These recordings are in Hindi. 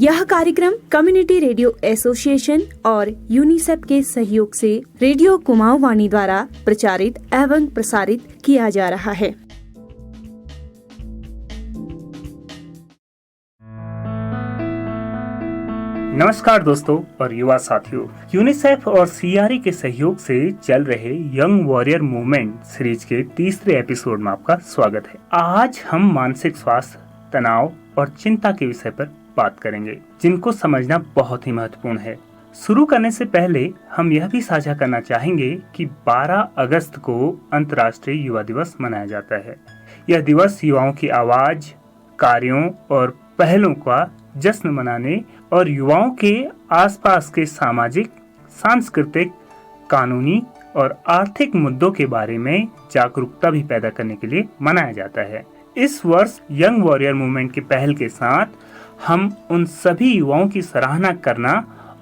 यह कार्यक्रम कम्युनिटी रेडियो एसोसिएशन और यूनिसेफ के सहयोग से रेडियो कुमाऊं वाणी द्वारा प्रचारित एवं प्रसारित किया जा रहा है। नमस्कार दोस्तों और युवा साथियों, यूनिसेफ और सीआरई के सहयोग से चल रहे यंग वॉरियर मूवमेंट सीरीज के तीसरे एपिसोड में आपका स्वागत है। आज हम मानसिक स्वास्थ्य, तनाव और चिंता के विषय पर बात करेंगे, जिनको समझना बहुत ही महत्वपूर्ण है। शुरू करने से पहले हम यह भी साझा करना चाहेंगे कि 12 अगस्त को अंतर्राष्ट्रीय युवा दिवस मनाया जाता है। यह दिवस युवाओं की आवाज, कार्यों और पहलों का जश्न मनाने और युवाओं के आसपास के सामाजिक, सांस्कृतिक, कानूनी और आर्थिक मुद्दों के बारे में जागरूकता भी पैदा करने के लिए मनाया जाता है। इस वर्ष यंग वॉरियर मूवमेंट की पहल के साथ हम उन सभी युवाओं की सराहना करना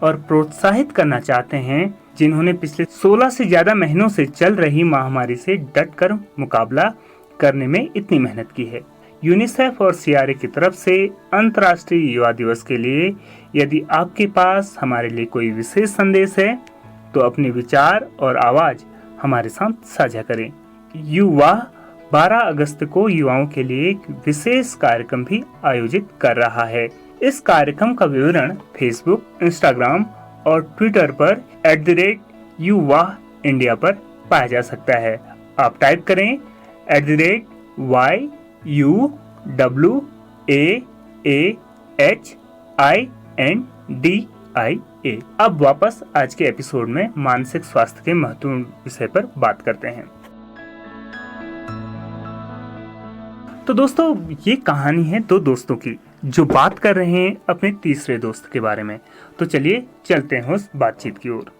और प्रोत्साहित करना चाहते हैं जिन्होंने पिछले 16 से ज्यादा महीनों से चल रही महामारी से डटकर मुकाबला करने में इतनी मेहनत की है। यूनिसेफ और सीआरए की तरफ से अंतर्राष्ट्रीय युवा दिवस के लिए यदि आपके पास हमारे लिए कोई विशेष संदेश है तो अपने विचार और आवाज हमारे साथ साझा करें। युवा 12 अगस्त को युवाओं के लिए एक विशेष कार्यक्रम भी आयोजित कर रहा है। इस कार्यक्रम का विवरण फेसबुक, इंस्टाग्राम और ट्विटर पर @युवा इंडिया पर पाया जा सकता है। आप टाइप करें @YUWAAHINDIA। अब वापस आज के एपिसोड में मानसिक स्वास्थ्य के महत्वपूर्ण विषय पर बात करते हैं। तो दोस्तों, ये कहानी है दो दोस्तों की जो बात कर रहे हैं अपने तीसरे दोस्त के बारे में। तो चलिए चलते हैं उस बातचीत की ओर।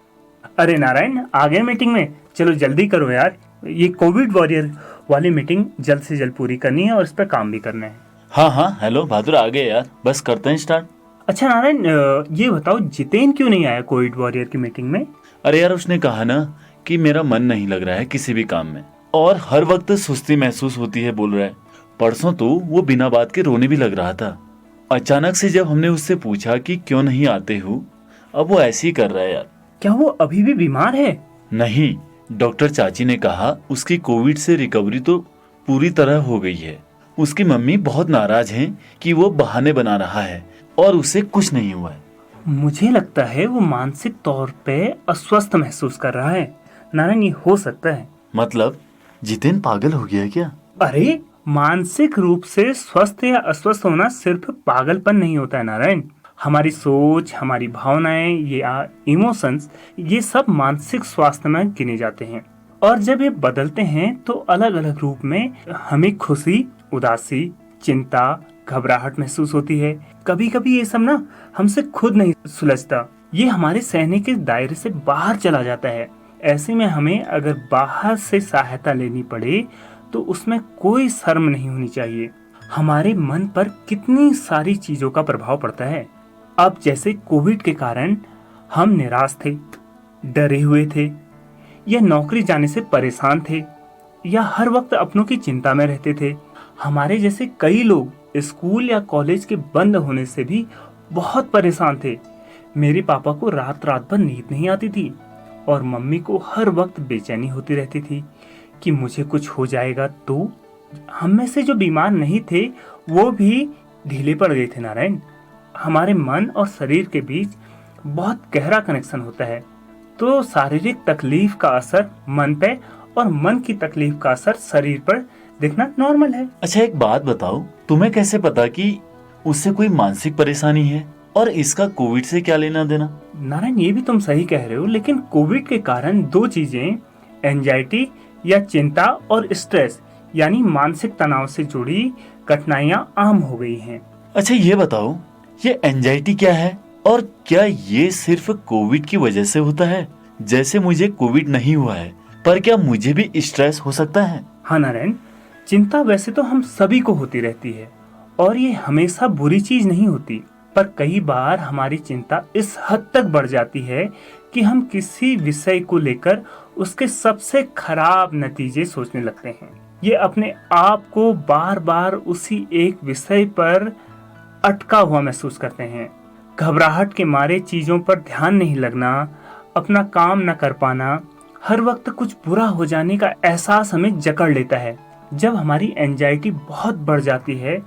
अरे नारायण, आ गए मीटिंग में? चलो जल्दी करो यार, ये कोविड वॉरियर वाली मीटिंग जल्द से जल्द पूरी करनी है और इस पर काम भी करना है। हाँ, हेलो बहादुर, आ गए यार, बस करते हैं स्टार्ट। अच्छा नारायण, ये बताओ जितेन क्यों नहीं आया कोविड वॉरियर की मीटिंग में? अरे यार, उसने कहा ना कि मेरा मन नहीं लग रहा है किसी भी काम में और हर वक्त सुस्ती महसूस होती है बोल रहा है। परसों तो वो बिना बात के रोने भी लग रहा था। अचानक से जब हमने उससे पूछा कि क्यों नहीं आते हो, अब वो ऐसे ही कर रहा है यार। क्या वो अभी भी बीमार है? नहीं, डॉक्टर चाची ने कहा उसकी कोविड से रिकवरी तो पूरी तरह हो गई है। उसकी मम्मी बहुत नाराज हैं कि वो बहाने बना रहा है और उसे कुछ नहीं हुआ है। मुझे लगता है वो मानसिक तौर पे अस्वस्थ महसूस कर रहा है। नारायण, ये हो सकता है। मतलब जितेन पागल हो गया है क्या? अरे, मानसिक रूप से स्वस्थ या अस्वस्थ होना सिर्फ पागलपन नहीं होता है नारायण। हमारी सोच, हमारी भावनाएं, ये इमोशंस, ये सब मानसिक स्वास्थ्य में गिने जाते हैं और जब ये बदलते हैं तो अलग अलग रूप में हमें खुशी, उदासी, चिंता, घबराहट महसूस होती है। कभी कभी ये सब ना हमसे खुद नहीं सुलझता, ये हमारे सहने के दायरे से बाहर चला जाता है। ऐसे में हमें अगर बाहर से सहायता लेनी पड़े तो उसमें कोई शर्म नहीं होनी चाहिए। हमारे मन पर कितनी सारी चीजों का प्रभाव पड़ता है। अब जैसे कोविड के कारण हम निराश थे, डरे हुए थे, या नौकरी जाने से परेशान थे, या हर वक्त अपनों की चिंता में रहते थे। हमारे जैसे कई लोग स्कूल या कॉलेज के बंद होने से भी बहुत परेशान थे। मेरे पापा को रात रात भर नींद नहीं आती थी और मम्मी को हर वक्त बेचैनी होती रहती थी कि मुझे कुछ हो जाएगा तो। हम में से जो बीमार नहीं थे वो भी ढीले पड़ गए थे नारायण। हमारे मन और शरीर के बीच बहुत गहरा कनेक्शन होता है, तो शारीरिक तकलीफ का असर मन पे और मन की तकलीफ का असर शरीर पर दिखना नॉर्मल है। अच्छा, एक बात बताओ, तुम्हें कैसे पता कि उससे कोई मानसिक परेशानी है और इसका कोविड से क्या लेना देना? नारायण, ये भी तुम सही कह रहे हो, लेकिन कोविड के कारण दो चीजें, एंजाइटी या चिंता और स्ट्रेस यानी मानसिक तनाव से जुड़ी कठिनाइयां आम हो गई हैं। अच्छा, ये बताओ, ये एंजाइटी क्या है और क्या ये सिर्फ कोविड की वजह से होता है? जैसे मुझे कोविड नहीं हुआ है, पर क्या मुझे भी स्ट्रेस हो सकता है? हाँ नारायण, चिंता वैसे तो हम सभी को होती रहती है और ये हमेशा बुरी चीज नहीं होती, पर कई बार हमारी चिंता इस हद तक बढ़ जाती है कि हम किसी विषय को लेकर उसके सबसे खराब नतीजे सोचने लगते हैं। ये अपने आप को बार बार उसी एक विषय पर अटका हुआ महसूस करते हैं। घबराहट के मारे चीजों पर ध्यान नहीं लगना, अपना काम न कर पाना, हर वक्त कुछ बुरा हो जाने का एहसास हमें जकड़ लेता है। जब हमारी एंजाइटी बहुत बढ़ जाती है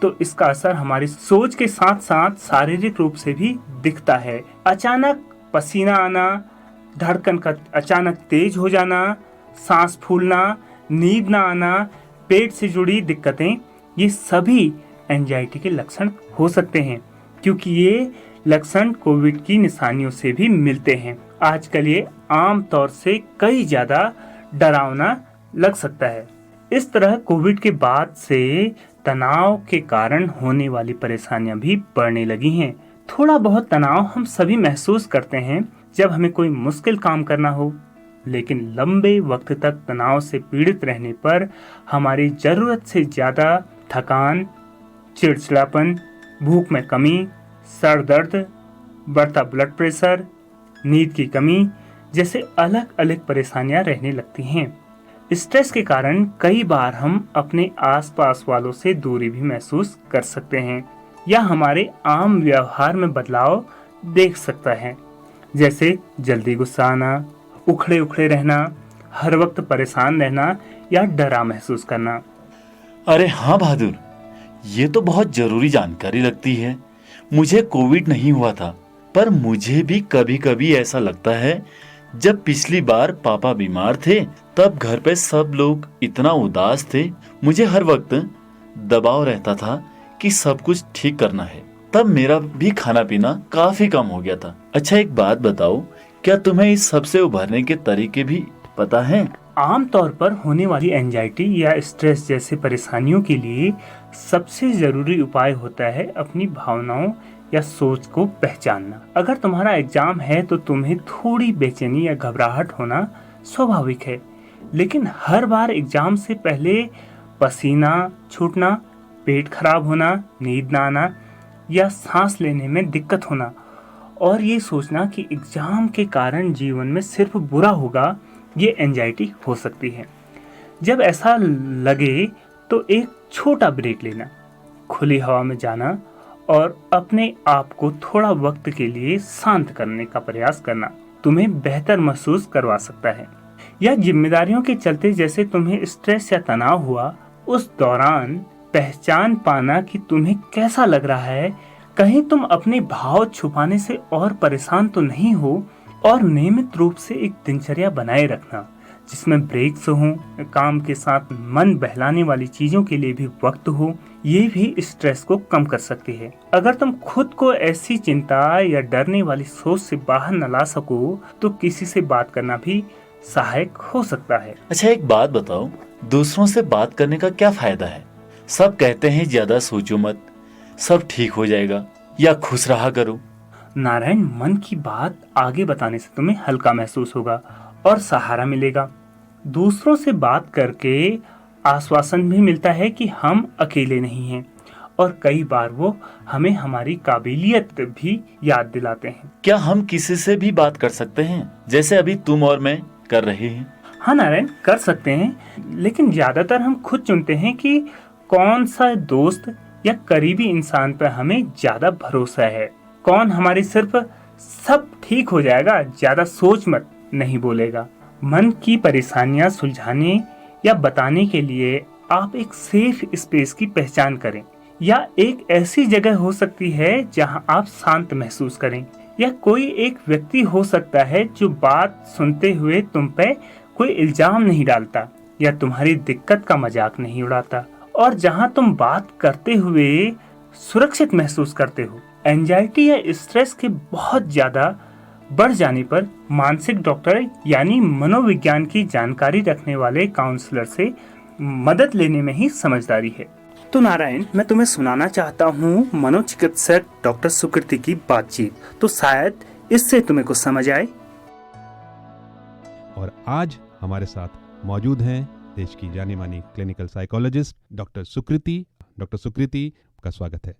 तो इसका असर हमारी सोच के साथ साथ शारीरिक रूप से भी दिखता है। अचानक पसीना आना, धड़कन का अचानक तेज हो जाना, सांस फूलना, नींद ना आना, पेट से जुड़ी दिक्कतें, ये सभी एंजाइटी के लक्षण हो सकते हैं, क्योंकि ये लक्षण कोविड की निशानियों से भी मिलते हैं। आजकल ये आम तौर से कई ज्यादा डरावना लग सकता है। इस तरह कोविड के बाद से तनाव के कारण होने वाली परेशानियां भी बढ़ने लगी हैं। थोड़ा बहुत तनाव हम सभी महसूस करते हैं जब हमें कोई मुश्किल काम करना हो, लेकिन लंबे वक्त तक तनाव से पीड़ित रहने पर हमारी जरूरत से ज्यादा थकान, चिड़चिड़ापन, भूख में कमी, सर दर्द, बढ़ता ब्लड प्रेशर, नींद की कमी जैसे अलग अलग परेशानियां रहने लगती हैं। स्ट्रेस के कारण कई बार हम अपने आसपास वालों से दूरी भी महसूस कर सकते हैं या हमारे आम व्यवहार में बदलाव देख सकता है, जैसे जल्दी गुस्सा आना, उखड़े उखड़े रहना, हर वक्त परेशान रहना या डरा महसूस करना। अरे हाँ बहादुर, ये तो बहुत जरूरी जानकारी लगती है। मुझे कोविड नहीं हुआ था, पर मुझे भी कभी कभी ऐसा लगता है। जब पिछली बार पापा बीमार थे तब घर पे सब लोग इतना उदास थे, मुझे हर वक्त दबाव रहता था कि सब कुछ ठीक करना है। तब मेरा भी खाना पीना काफी कम हो गया था। अच्छा एक बात बताओ, क्या तुम्हें इस सब से उभरने के तरीके भी पता है? आमतौर पर होने वाली एंजाइटी या स्ट्रेस जैसे परेशानियों के लिए सबसे जरूरी उपाय होता है अपनी भावनाओं या सोच को पहचानना। अगर तुम्हारा एग्जाम है तो तुम्हें थोड़ी बेचैनी या घबराहट होना स्वाभाविक है, लेकिन हर बार एग्जाम से पहले पसीना छूटना, पेट खराब होना, नींद ना आना या सांस लेने में दिक्कत होना और ये सोचना कि एग्जाम के कारण जीवन में सिर्फ बुरा होगा, ये एंजाइटी हो सकती है। जब ऐसा लगे तो एक छोटा ब्रेक लेना, खुली हवा में जाना और अपने आप को थोड़ा वक्त के लिए शांत करने का प्रयास करना तुम्हें बेहतर महसूस करवा सकता है। या जिम्मेदारियों के चलते जैसे तुम्हें स्ट्रेस या तनाव हुआ, उस दौरान पहचान पाना कि तुम्हें कैसा लग रहा है, कहीं तुम अपने भाव छुपाने से और परेशान तो नहीं हो, और नियमित रूप से एक दिनचर्या बनाए रखना जिसमें ब्रेक्स हो, काम के साथ मन बहलाने वाली चीजों के लिए भी वक्त हो, ये भी स्ट्रेस को कम कर सकती है। अगर तुम खुद को ऐसी चिंता या डरने वाली सोच से बाहर न ला सको तो किसी से बात करना भी सहायक हो सकता है। अच्छा एक बात बताओ, दूसरों से बात करने का क्या फायदा है? सब कहते हैं ज्यादा सोचो मत, सब ठीक हो जाएगा, या खुश रहा करो। नारायण, मन की बात आगे बताने से तुम्हें हल्का महसूस होगा और सहारा मिलेगा। दूसरों से बात करके आश्वासन भी मिलता है कि हम अकेले नहीं हैं, और कई बार वो हमें हमारी काबिलियत भी याद दिलाते हैं। क्या हम किसी से भी बात कर सकते हैं, जैसे अभी तुम और मैं कर रहे हैं? हाँ नारायण, कर सकते हैं, लेकिन ज्यादातर हम खुद चुनते हैं कि कौन सा दोस्त या करीबी इंसान पर हमें ज्यादा भरोसा है, कौन हमारी सिर्फ सब ठीक हो जाएगा, ज्यादा सोच मत नहीं बोलेगा। मन की परेशानियां सुलझाने या बताने के लिए आप एक सेफ स्पेस की पहचान करें, या एक ऐसी जगह हो सकती है जहां आप शांत महसूस करें, या कोई एक व्यक्ति हो सकता है जो बात सुनते हुए तुम पे कोई इल्जाम नहीं डालता या तुम्हारी दिक्कत का मजाक नहीं उड़ाता, और जहां तुम बात करते हुए सुरक्षित महसूस करते हो। एंजाइटी या स्ट्रेस के बहुत ज्यादा बढ़ जाने पर मानसिक डॉक्टर यानी मनोविज्ञान की जानकारी रखने वाले काउंसलर से मदद लेने में ही समझदारी है। तो नारायण, मैं तुम्हें सुनाना चाहता हूँ मनोचिकित्सक डॉक्टर सुकृति की बातचीत, तो शायद इससे तुम्हें कुछ समझ आए। और आज हमारे साथ मौजूद हैं देश की जानी मानी क्लिनिकल साइकोलॉजिस्ट डॉक्टर सुकृति। डॉक्टर सुकृति का स्वागत है।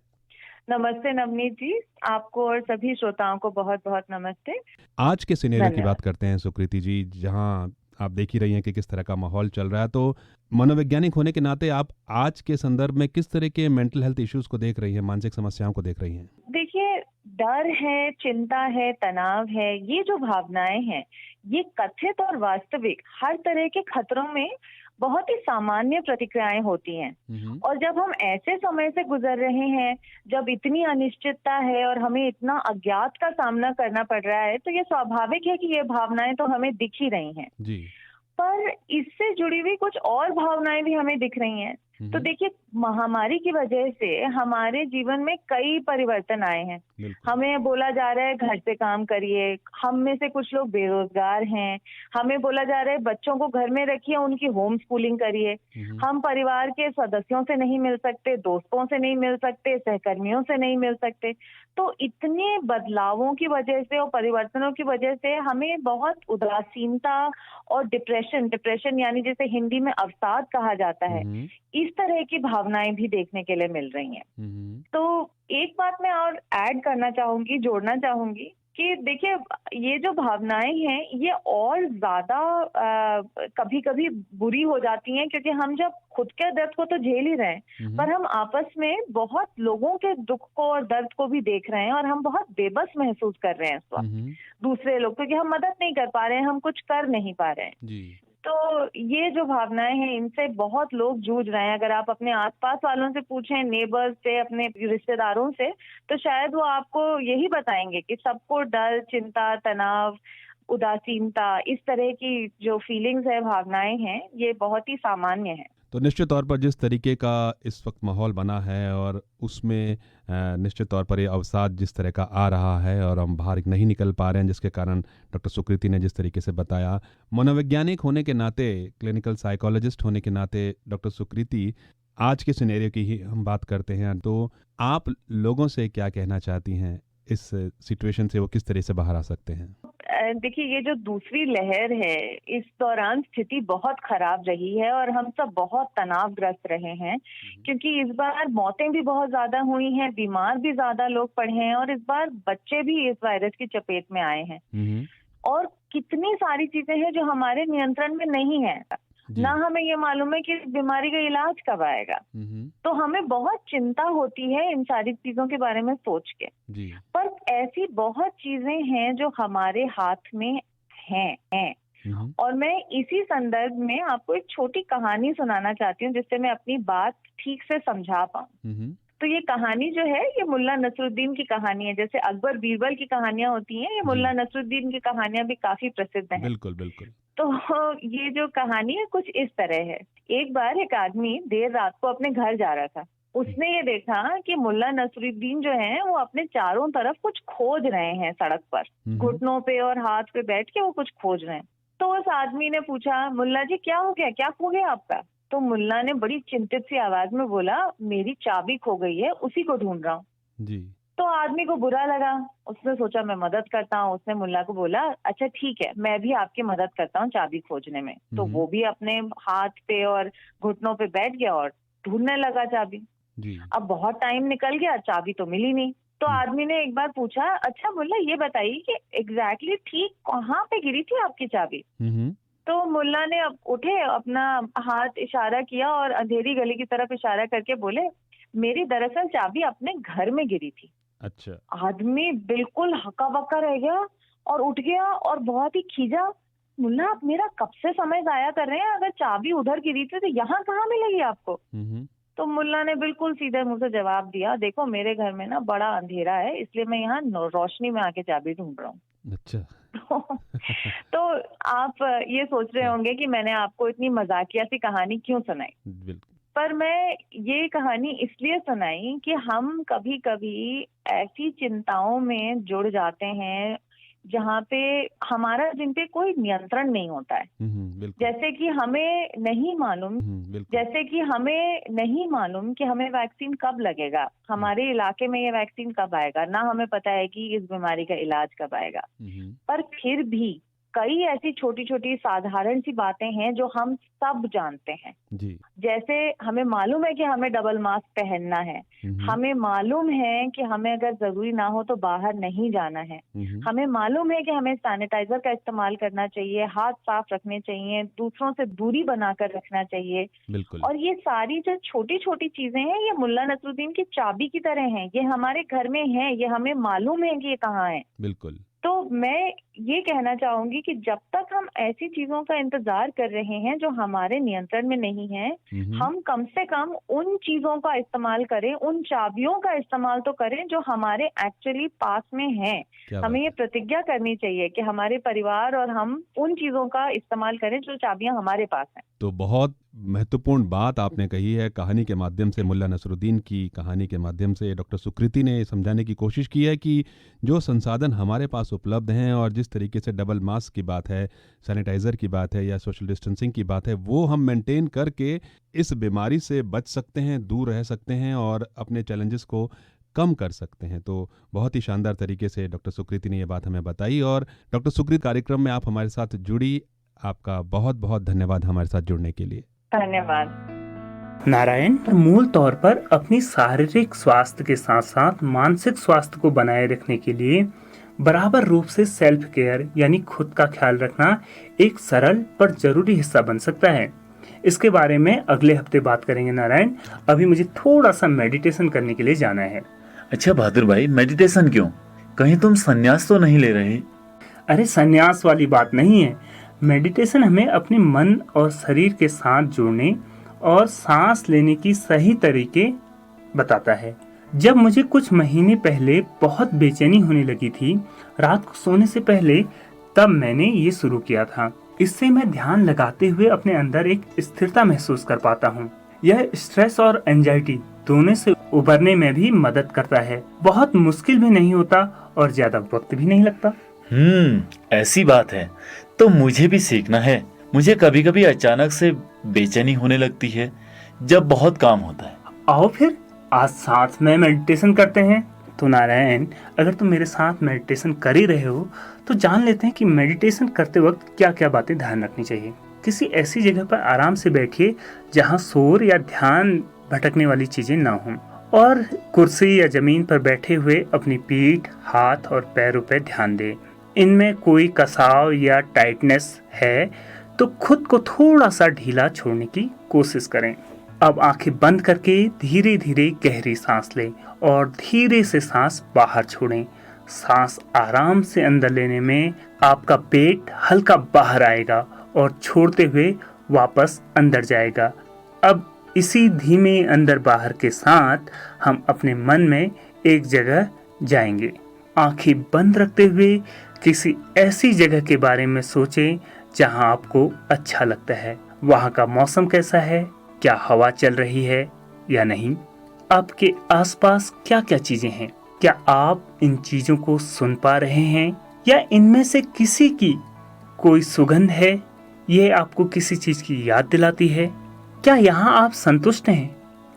नमस्ते नवनीत जी, आपको और सभी श्रोताओं को बहुत बहुत नमस्ते। आज के सिनेरियो की बात करते हैं सुकृति जी, जहां आप देख ही रही हैं कि किस तरह का माहौल चल रहा है। तो मनोवैज्ञानिक होने के नाते आप आज के संदर्भ में किस तरह के मेंटल हेल्थ इश्यूज को देख रही हैं, मानसिक समस्याओं को देख रही हैं? देखिए, डर है, चिंता है, तनाव है, ये जो भावनाएं हैं, ये कथित और वास्तविक हर तरह के खतरों में बहुत ही सामान्य प्रतिक्रियाएं होती हैं। और जब हम ऐसे समय से गुजर रहे हैं, जब इतनी अनिश्चितता है और हमें इतना अज्ञात का सामना करना पड़ रहा है, तो ये स्वाभाविक है कि ये भावनाएं तो हमें दिख ही रही हैं। जी। पर इससे जुड़ी हुई कुछ और भावनाएं भी हमें दिख रही हैं। तो देखिए, महामारी की वजह से हमारे जीवन में कई परिवर्तन आए हैं। बिल्कुल। हमें बोला जा रहा है घर से काम करिए, हम में से कुछ लोग बेरोजगार हैं, हमें बोला जा रहा है बच्चों को घर में रखिए, उनकी होम स्कूलिंग करिए। हम परिवार के सदस्यों से नहीं मिल सकते, दोस्तों से नहीं मिल सकते, सहकर्मियों से नहीं मिल सकते। तो इतने बदलावों की वजह से और परिवर्तनों की वजह से हमें बहुत उदासीनता और डिप्रेशन यानी जैसे हिंदी में अवसाद कहा जाता है, इस तरह की भावनाएं भी देखने के लिए मिल रही हैं। तो एक बात मैं और ऐड करना चाहूंगी, जोड़ना चाहूंगी कि देखिए, ये जो भावनाएं हैं ये और ज्यादा कभी कभी बुरी हो जाती हैं, क्योंकि हम जब खुद के दर्द को तो झेल ही रहे हैं, पर हम आपस में बहुत लोगों के दुख को और दर्द को भी देख रहे हैं, और हम बहुत बेबस महसूस कर रहे हैं इस वक्त दूसरे लोग, क्योंकि हम मदद नहीं कर पा रहे हैं, हम कुछ कर नहीं पा रहे हैं जी। तो ये जो भावनाएं हैं, इनसे बहुत लोग जूझ रहे हैं। अगर आप अपने आसपास वालों से पूछें, नेबर्स से, अपने रिश्तेदारों से, तो शायद वो आपको यही बताएंगे कि सबको डर, चिंता, तनाव, उदासीनता, इस तरह की जो फीलिंग्स है, भावनाएं हैं, ये बहुत ही सामान्य है। तो निश्चित तौर पर जिस तरीके का इस वक्त माहौल बना है और उसमें निश्चित तौर पर ये अवसाद जिस तरह का आ रहा है और हम बाहर नहीं निकल पा रहे हैं, जिसके कारण डॉक्टर सुकृति ने जिस तरीके से बताया, मनोवैज्ञानिक होने के नाते, क्लिनिकल साइकोलॉजिस्ट होने के नाते डॉक्टर सुकृति, आज के सिनेरियो की ही हम बात करते हैं, तो आप लोगों से क्या कहना चाहती हैं? इस सिचुएशन से वो किस तरह से बाहर आ सकते हैं? देखिए, ये जो दूसरी लहर है, इस दौरान स्थिति बहुत खराब रही है और हम सब बहुत तनावग्रस्त रहे हैं, क्योंकि इस बार मौतें भी बहुत ज्यादा हुई हैं, बीमार भी ज्यादा लोग पड़े हैं, और इस बार बच्चे भी इस वायरस की चपेट में आए हैं। और कितनी सारी चीजें हैं जो हमारे नियंत्रण में नहीं है। ना हमें ये मालूम है कि इस बीमारी का इलाज कब आएगा। तो हमें बहुत चिंता होती है इन सारी चीजों के बारे में सोच के। पर ऐसी बहुत चीजें हैं जो हमारे हाथ में हैं। और मैं इसी संदर्भ में आपको एक छोटी कहानी सुनाना चाहती हूँ, जिससे मैं अपनी बात ठीक से समझा पाऊँ। तो ये कहानी जो है, ये मुल्ला नसरुद्दीन की कहानी है। जैसे अकबर बीरबल की कहानियां होती हैं, ये मुल्ला नसरुद्दीन की कहानियां भी काफी प्रसिद्ध हैं। बिल्कुल बिल्कुल। तो ये जो कहानी है कुछ इस तरह है। एक बार एक आदमी देर रात को अपने घर जा रहा था। उसने ये देखा कि मुल्ला नसरुद्दीन जो है वो अपने चारों तरफ कुछ खोज रहे हैं सड़क पर, घुटनों पे और हाथ पे बैठ के वो कुछ खोज रहे हैं। तो उस आदमी ने पूछा, मुल्ला जी क्या हो गया, क्या खो गया आपका? तो मुल्ला ने बड़ी चिंतित सी आवाज में बोला, मेरी चाबी खो गई है, उसी को ढूंढ रहा हूँ जी। तो आदमी को बुरा लगा, उसने सोचा मैं मदद करता हूँ। उसने मुल्ला को बोला, अच्छा ठीक है, मैं भी आपकी मदद करता हूँ चाबी खोजने में। तो वो भी अपने हाथ पे और घुटनों पे बैठ गया और ढूंढने लगा चाबी जी। अब बहुत टाइम निकल गया, चाबी तो मिली नहीं। तो आदमी ने एक बार पूछा, अच्छा मुल्ला ये बताइए कि एग्जैक्टली ठीक कहाँ पे गिरी थी आपकी चाबी? तो मुल्ला ने अब उठे, अपना हाथ इशारा किया और अंधेरी गली की तरफ इशारा करके बोले, मेरी दरअसल चाबी अपने घर में गिरी थी। अच्छा। आदमी बिल्कुल हक्का बक्का रह गया और उठ गया और बहुत ही खींचा, मुल्ला आप मेरा कब से समय जाया कर रहे हैं, अगर चाबी उधर गिरी थी तो यहाँ कहाँ मिलेगी आपको? तो मुल्ला ने बिल्कुल सीधे मुंह से जवाब दिया, देखो मेरे घर में ना बड़ा अंधेरा है, इसलिए मैं यहाँ रोशनी में आके चाबी ढूंढ रहा हूँ। अच्छा। तो आप ये सोच रहे होंगे कि मैंने आपको इतनी मजाकिया सी कहानी क्यों सुनाई। पर मैं ये कहानी इसलिए सुनाई कि हम कभी कभी ऐसी चिंताओं में जुड़ जाते हैं जहाँ पे हमारा जिन पे कोई नियंत्रण नहीं होता है। जैसे कि हमें नहीं मालूम कि हमें वैक्सीन कब लगेगा, हमारे इलाके में ये वैक्सीन कब आएगा, ना हमें पता है कि इस बीमारी का इलाज कब आएगा। पर फिर भी कई ऐसी छोटी छोटी साधारण सी बातें हैं जो हम सब जानते हैं। जी। जैसे हमें मालूम है कि हमें डबल मास्क पहनना है, हमें मालूम है कि हमें अगर जरूरी ना हो तो बाहर नहीं जाना है, हमें मालूम है कि हमें सैनिटाइजर का इस्तेमाल करना चाहिए, हाथ साफ रखने चाहिए, दूसरों से दूरी बनाकर रखना चाहिए। बिल्कुल। और ये सारी जो छोटी छोटी चीजें हैं ये मुल्ला नसरुद्दीन की चाबी की तरह हैं, ये हमारे घर में हैं, ये हमें मालूम है कि ये कहाँ है। बिल्कुल। तो मैं ये कहना चाहूंगी कि जब तक हम ऐसी चीजों का इंतजार कर रहे हैं जो हमारे नियंत्रण में नहीं है, हम कम से कम उन चीजों का इस्तेमाल करें, उन चाबियों का इस्तेमाल तो करें जो हमारे एक्चुअली पास में हैं। हमें ये प्रतिज्ञा करनी चाहिए कि हमारे परिवार और हम उन चीजों का इस्तेमाल करें जो चाबियां हमारे पास हैं। तो बहुत महत्वपूर्ण बात आपने कही है। कहानी के माध्यम से, मुल्ला नसरुद्दीन की कहानी के माध्यम से डॉक्टर सुकृति ने समझाने की कोशिश की है कि जो संसाधन हमारे पास उपलब्ध हैं और जिस तरीके से डबल मास्क की बात है, सैनिटाइज़र की बात है या सोशल डिस्टेंसिंग की बात है, वो हम मेंटेन करके इस बीमारी से बच सकते हैं, दूर रह सकते हैं और अपने चैलेंजेस को कम कर सकते हैं। तो बहुत ही शानदार तरीके से डॉक्टर सुकृति ने ये बात हमें बताई। और डॉक्टर सुकृति, कार्यक्रम में आप हमारे साथ जुड़ी, आपका बहुत बहुत धन्यवाद हमारे साथ जुड़ने के लिए। धन्यवाद। नारायण मूल तौर पर अपनी शारीरिक स्वास्थ्य के साथ साथ मानसिक स्वास्थ्य को बनाए रखने के लिए बराबर रूप से सेल्फ केयर यानी खुद का ख्याल रखना एक सरल पर जरूरी हिस्सा बन सकता है। इसके बारे में अगले हफ्ते बात करेंगे नारायण। अभी मुझे थोड़ा सा मेडिटेशन करने के लिए जाना है। अच्छा बहादुर भाई, मेडिटेशन क्यों? कहीं तुम संन्यास तो नहीं ले रहे? अरे संन्यास वाली बात नहीं है। मेडिटेशन हमें अपने मन और शरीर के साथ जुड़ने और सांस लेने की सही तरीके बताता है। जब मुझे कुछ महीने पहले बहुत बेचैनी होने लगी थी रात को सोने से पहले, तब मैंने ये शुरू किया था। इससे मैं ध्यान लगाते हुए अपने अंदर एक स्थिरता महसूस कर पाता हूँ। यह स्ट्रेस और एंजाइटी दोनों से उबरने में भी मदद करता है। बहुत मुश्किल भी नहीं होता और ज्यादा वक्त भी नहीं लगता। ऐसी बात है तो मुझे भी सीखना है। मुझे कभी कभी अचानक से बेचैनी होने लगती है जब बहुत काम होता है। आओ फिर आज साथ में मेडिटेशन करते हैं। तो नारायण, अगर तुम मेरे साथ मेडिटेशन कर ही रहे हो तो जान लेते हैं कि मेडिटेशन करते वक्त क्या क्या बातें ध्यान रखनी चाहिए। किसी ऐसी जगह पर आराम से बैठिए जहां शोर या ध्यान भटकने वाली चीजें ना हों, और कुर्सी या जमीन पर बैठे हुए अपनी पीठ, हाथ और पैरों पर ध्यान दें। इनमें कोई कसाव या टाइटनेस है तो खुद को थोड़ा सा ढीला छोड़ने की कोशिश करें। अब आंखें बंद करके धीरे धीरे गहरी सांस लें और धीरे से सांस बाहर छोड़ें। सांस आराम से अंदर लेने में आपका पेट हल्का बाहर आएगा और छोड़ते हुए वापस अंदर जाएगा। अब इसी धीमे अंदर बाहर के साथ हम अपने मन में एक जगह जाएंगे। आंखें बंद रखते हुए किसी ऐसी जगह के बारे में सोचें जहां आपको अच्छा लगता है। वहां का मौसम कैसा है, क्या हवा चल रही है या नहीं, आपके आसपास क्या क्या चीजें हैं, क्या आप इन चीजों को सुन पा रहे हैं या इनमें से किसी की कोई सुगंध है, ये आपको किसी चीज की याद दिलाती है। क्या यहाँ आप संतुष्ट हैं,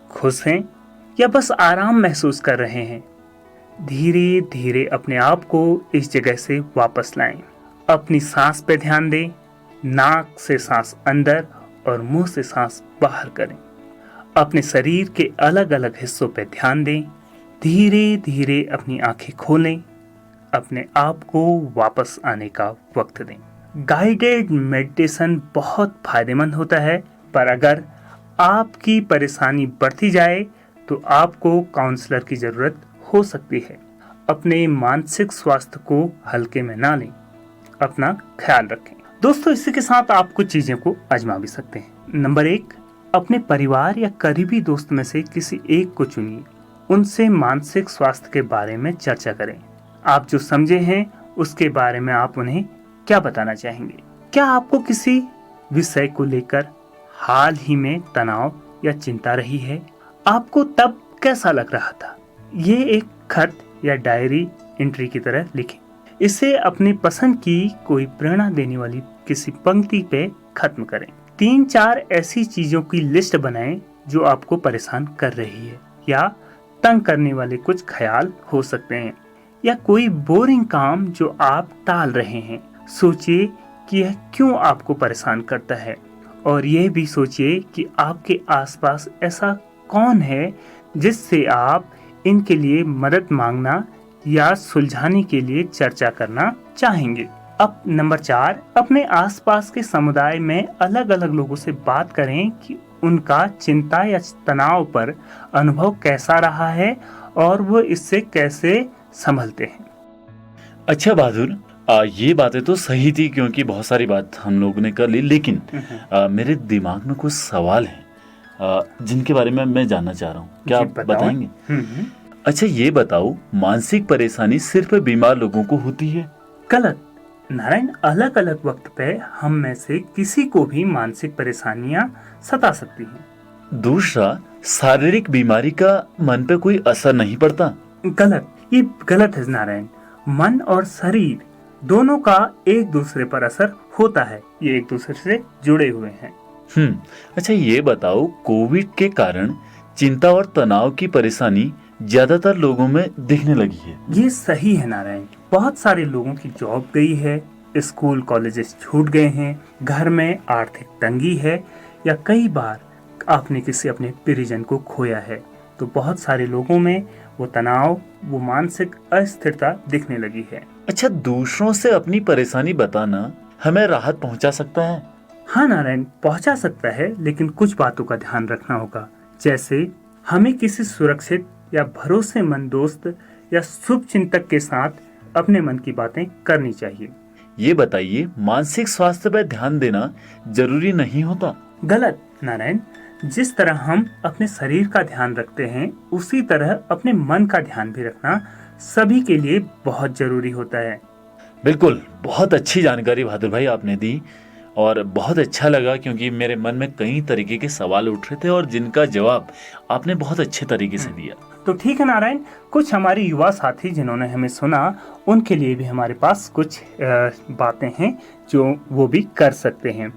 खुश हैं या बस आराम महसूस कर रहे हैं। धीरे धीरे अपने आप को इस जगह से वापस लाएं। अपनी सांस पे ध्यान दें। नाक से सांस अंदर और मुंह से सांस बाहर करें। अपने शरीर के अलग अलग हिस्सों पे ध्यान दें। धीरे धीरे अपनी आंखें खोलें। अपने आप को वापस आने का वक्त दें। गाइडेड मेडिटेशन बहुत फायदेमंद होता है, पर अगर आपकी परेशानी बढ़ती जाए तो आपको काउंसलर की जरूरत हो सकती है। अपने मानसिक स्वास्थ्य को हल्के में ना लें। अपना ख्याल रखें। दोस्तों, इसी के साथ आप कुछ चीजें को आजमा भी सकते हैं। नंबर 1, अपने परिवार या करीबी दोस्त में से किसी एक को चुनिए। उनसे मानसिक स्वास्थ्य के बारे में चर्चा करें। आप जो समझे हैं उसके बारे में आप उन्हें क्या बताना चाहेंगे। क्या आपको किसी विषय को लेकर हाल ही में तनाव या चिंता रही है? आपको तब कैसा लग रहा था? ये एक खत या डायरी एंट्री की तरह लिखें। इसे अपनी पसंद की कोई प्रेरणा देने वाली किसी पंक्ति पे खत्म करें। 3-4 ऐसी चीजों की लिस्ट बनाएं जो आपको परेशान कर रही है या तंग करने वाले कुछ ख्याल हो सकते हैं, या कोई बोरिंग काम जो आप टाल रहे हैं। सोचिए कि यह क्यों आपको परेशान करता है, और यह भी सोचिए कि आपके आसपास ऐसा कौन है जिससे आप इनके लिए मदद मांगना या सुलझाने के लिए चर्चा करना चाहेंगे। अब नंबर 4, अपने आसपास के समुदाय में अलग अलग लोगों से बात करें कि उनका चिंता या तनाव पर अनुभव कैसा रहा है और वो इससे कैसे संभलते हैं। अच्छा बहादुर, ये बातें तो सही थी क्योंकि बहुत सारी बात हम लोगों ने कर ली, लेकिन मेरे दिमाग में कुछ सवाल हैं जिनके बारे में मैं जानना चाह रहा हूँ। क्या आप बताएंगे? अच्छा ये बताओ, मानसिक परेशानी सिर्फ बीमार लोगों को होती है? गलत नारायण, अलग अलग वक्त पे हम में से किसी को भी मानसिक परेशानियां सता सकती हैं। दूसरा, शारीरिक बीमारी का मन पे कोई असर नहीं पड़ता? गलत, ये गलत है नारायण। मन और शरीर दोनों का एक दूसरे पर असर होता है, ये एक दूसरे से जुड़े हुए हैं। अच्छा ये बताओ, कोविड के कारण चिंता और तनाव की परेशानी ज्यादातर लोगों में दिखने लगी है। ये सही है नारायण, बहुत सारे लोगों की जॉब गई है, स्कूल कॉलेजेस छूट गए हैं, घर में आर्थिक तंगी है, या कई बार आपने किसी अपने परिजन को खोया है, तो बहुत सारे लोगों में वो तनाव, वो मानसिक अस्थिरता दिखने लगी है। अच्छा, दूसरों से अपनी परेशानी बताना हमें राहत पहुंचा सकता है? हाँ नारायण, पहुंचा सकता है, लेकिन कुछ बातों का ध्यान रखना होगा। जैसे हमें किसी सुरक्षित या भरोसेमंद दोस्त या शुभ चिंतक के साथ अपने मन की बातें करनी चाहिए। ये बताइए, मानसिक स्वास्थ्य पर ध्यान देना जरूरी नहीं होता? गलत नारायण, जिस तरह हम अपने शरीर का ध्यान रखते हैं, उसी तरह अपने मन का ध्यान भी रखना सभी के लिए बहुत जरूरी होता है। बिल्कुल, बहुत अच्छी जानकारी बहादुर भाई आपने दी, और बहुत अच्छा लगा क्योंकि मेरे मन में कई तरीके के सवाल उठ रहे थे और जिनका जवाब आपने बहुत अच्छे तरीके से दिया। तो ठीक है नारायण, कुछ हमारे युवा साथी जिन्होंने हमें सुना, उनके लिए भी हमारे पास कुछ बातें हैं जो वो भी कर सकते हैं।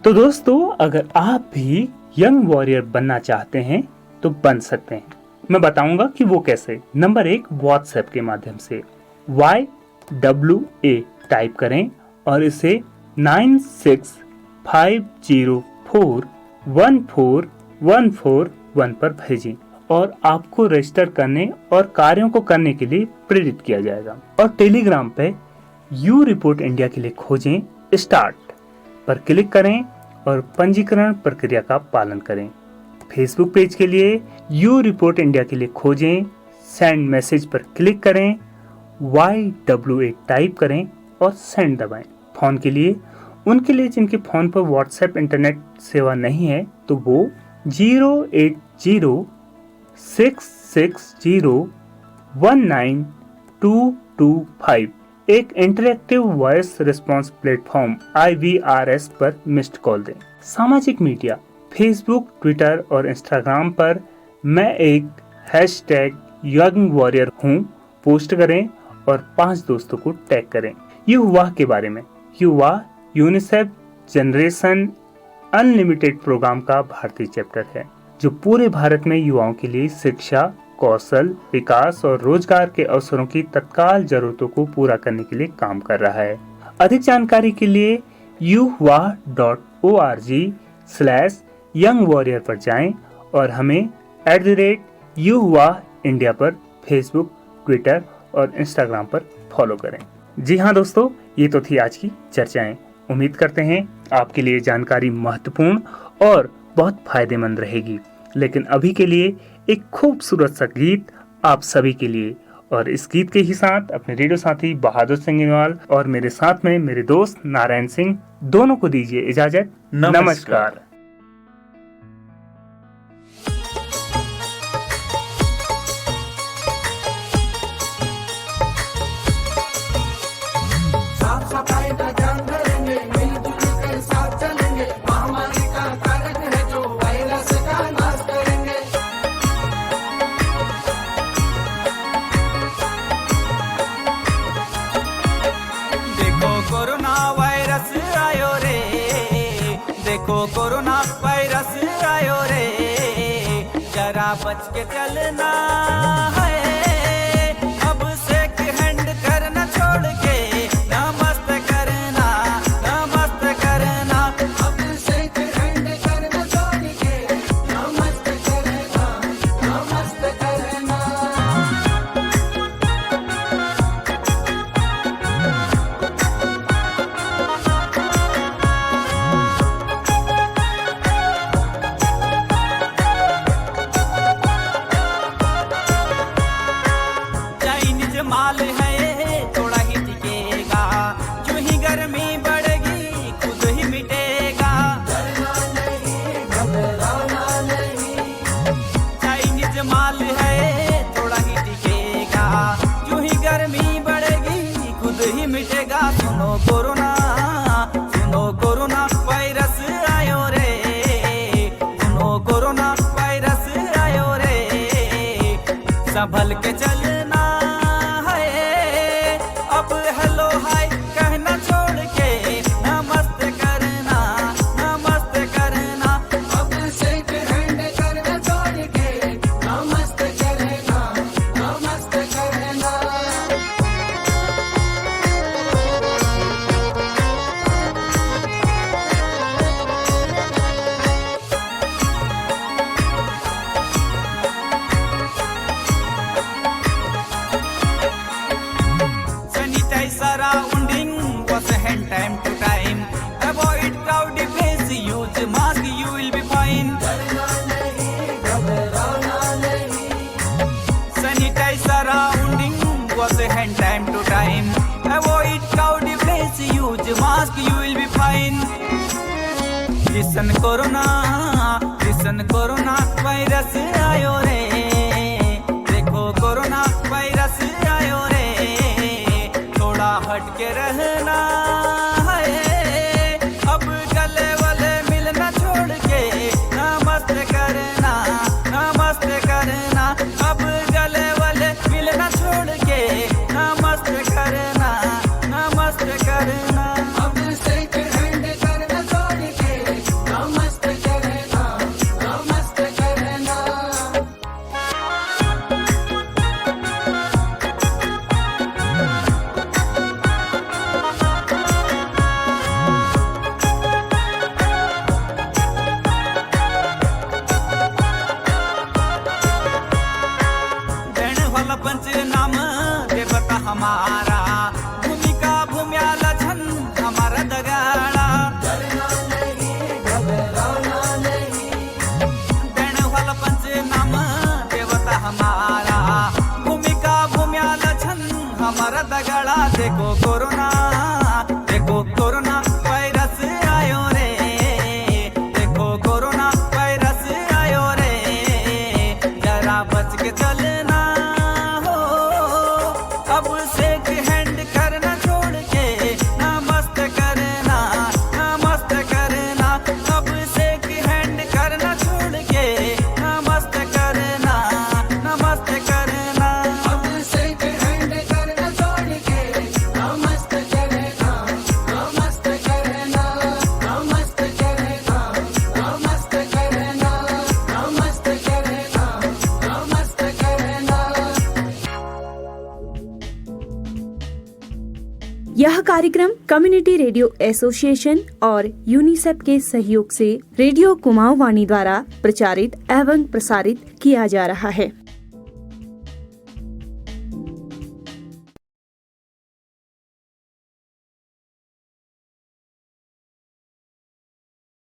तो दोस्तों, अगर आप भी यंग वॉरियर बनना चाहते हैं तो बन सकते हैं। मैं बताऊंगा कि वो कैसे। नंबर 1, व्हाट्सएप के माध्यम से YWA टाइप करें और इसे 9650414141 पर भेजें और आपको रजिस्टर करने और कार्यों को करने के लिए प्रेरित किया जाएगा। और टेलीग्राम पे यू रिपोर्ट इंडिया के लिए खोजें, स्टार्ट पर क्लिक करें और पंजीकरण प्रक्रिया का पालन करें। फेसबुक पेज के लिए यू रिपोर्ट इंडिया के लिए खोजें, सेंड मैसेज पर क्लिक करें, YWA टाइप करें और सेंड दबाएं। फोन के लिए उनके लिए जिनके फोन पर व्हाट्सएप इंटरनेट सेवा नहीं है, तो वो 08066019225 एक interactive voice response platform IVRS पर मिस्ड कॉल दें। सामाजिक मीडिया फेसबुक, ट्विटर और इंस्टाग्राम पर मैं एक #यंग वॉरियर हूँ पोस्ट करें और 5 दोस्तों को टैग करें। युवा के बारे में, युवा यूनिसेफ जनरेशन अनलिमिटेड प्रोग्राम का भारतीय चैप्टर है जो पूरे भारत में युवाओं के लिए शिक्षा, कौशल विकास और रोजगार के अवसरों की तत्काल जरूरतों को पूरा करने के लिए काम कर रहा है। अधिक जानकारी के लिए yuva.org/youngwarrior पर जाएं और हमें @yuva-india पर फेसबुक, ट्विटर और इंस्टाग्राम पर फॉलो करें। जी हाँ दोस्तों, ये तो थी आज की चर्चाएं। उम्मीद करते हैं आपके लिए जानकारी महत्वपूर्ण और बहुत फायदेमंद रहेगी। लेकिन अभी के लिए एक खूबसूरत सा गीत आप सभी के लिए, और इस गीत के ही साथ अपने रेडियो साथी बहादुर सिंह इनवाल और मेरे साथ में मेरे दोस्त नारायण सिंह दोनों को दीजिए इजाजत। नमस्कार। कोरोना वायरस आयो रे, जरा बच के चलना है। अब सेक हैंड करना छोड़ के नमस्ते करना, माल है थोड़ा ही टिकेगा, जो ही गर्मी बढ़ेगी खुद ही मिटेगा। चाइनीज माल है थोड़ा ही टिकेगा, जो ही गर्मी बढ़ेगी खुद ही मिटेगा। सुनो कोरोना, सुनो कोरोना वायरस आयो रे, सुनो कोरोना वायरस आयो रे, संभल के चलना है। अब हेलो हाय कहना छोड़ के नमस्ते करना, नमस्ते करना। अब शेक हैंड करना छोड़ के नमस्ते करना, नमस्ते करना। Sanitize surrounding, wash hand time to time. Avoid crowded place, use mask, you will be fine. Sanitize surrounding, wash hand time to time. Avoid crowded place, use mask, you will be fine. Listen corona, listen corona virus आयो रे, देखो कोरोना वायरस आयो रे, थोड़ा हट के रहना है। अब गले वाले मिलना छोड़ के नमस्ते करना, नमस्ते करना। अब गले वाले मिलना छोड़ के नमस्ते करना, नमस्ते करना। अब शेक हैंड करना छोड़ के नमस्ते करना, नमस्ते करना। देण वाला पंचनाम देवता हमारा, भूमिका भूम्याला छन हमारा दगाड़ा। देण वाला पंचनाम देवता हमारा, भूमिका भूम्याला छन हमारा दगाड़ा। देखो कोरोना, देखो कोरोना वायरस आयो रे, देखो कोरोना वायरस आयो रे, जरा बच के चलना हो। अब शेक हैंड करना छोड़ के नमस्ते करना, नमस्ते करना। अब शेक हैंड करना छोड़ के नमस्ते करना, नमस्ते करना। अब शेक हैंड करना छोड़ के नमस्ते करना, नमस्ते करना, नमस्ते करना, नमस्ते करना, नमस्ते करना, नमस्ते करना। यह कार्यक्रम कम्युनिटी रेडियो एसोसिएशन और यूनिसेफ के सहयोग से रेडियो कुमाऊं वाणी द्वारा प्रचारित एवं प्रसारित किया जा रहा है।